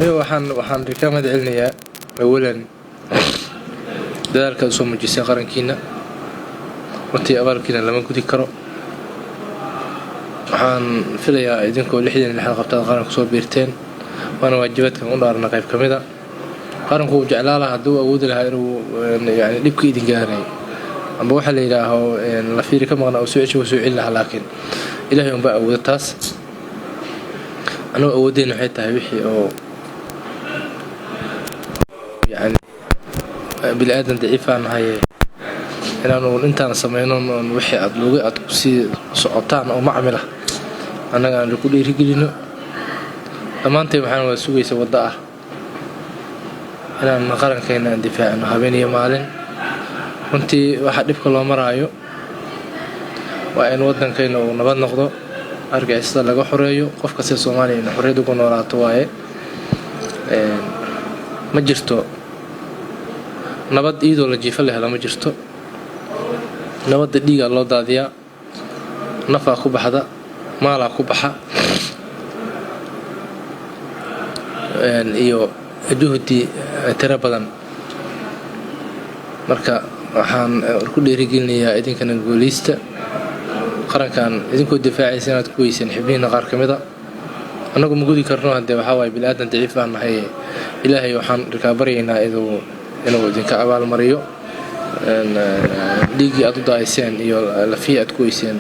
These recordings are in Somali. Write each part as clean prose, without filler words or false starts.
أيوة waxaan ka mahad celinayaa awalan dadaalka soo muujisay qarankiina runtii abaalkiina lama gudi karo waxaan filayaa idinkoo 66 qabtaad qaranka soo biirteen waana waajibaadkan u dhaarna qayb kamid ah qaranku uu jeclaa lahaa hadduu awoodi lahaa inuu yani dhibka idin gaaray amba waxa la yiraaho la fiiri ka maqnaa oo soo celin lahaa laakiin ilaahay un baa awooda taas anoo awoodeen waxay tahay wixii oo يعني بالآدم ضعيفان هاي إنه إنتان سمينون وحي أدلوغي أدكسي سعطان أو معملة أنا قال لكل رجلنا لما أنت محن وسوي سوداء أنا نقارن كينا دفاع إنه هبيني مالين وأنت واحد يبقى الله مرايو وإن ودن كينا ونبض نقضه أرجع استدل لقى حريو قف كسر صومالي إن حريو كنا راتواي ما جرتو nabad iyadoo la jiifo la helo ma jirto nabadda dhiiga loo daadiyaa nafaa ku baxda maalaa ku baxa iyo juhdi tira badan marka waxaan ku dhiirigelinayaa idinkana guuleysta qarankan idinkoo difaacaysa inaad ku weyseen xibnihiina qaar ka mid a annagu ma gudi karno haddee waxaa waaye bilaadan daciif aan nahay ilaahay waxaan baryaynaa inuu idinka abaal mariyo dhiigii aad u daayseen iyo lafii aad ku weyseen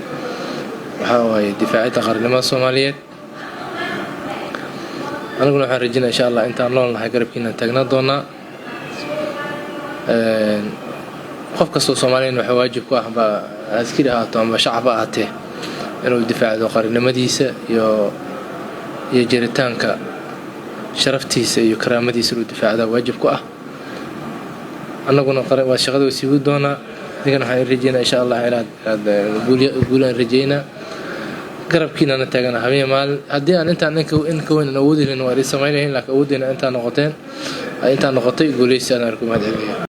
waxaa waaye difaacidda qaranimada Soomaaliyeed anaguna waxaan rajaynayaa insha Allah intaan nool nahay garabkiina taagnaa doonaa qof kastoo Soomaaliyeed waxa waajib ku ah askari ahaato ama shacab ahaatee inuu difaaco qaranimadiisa iyo jiritaanka sharaftiisa iyo karaamadiisa uu difaacada waajib ku ah annaguna waa shaqada sii wadi doonaa idinkan waxaan rajaynaa insha Allah inaad guulaan rajaynaa garabkiina taagana habeen maalin haddii aan intaan ka weyn awoodi lahayn waa sameeyeen laakiin awoodina intaan noqotay guuleysi aan arko mahad celiyo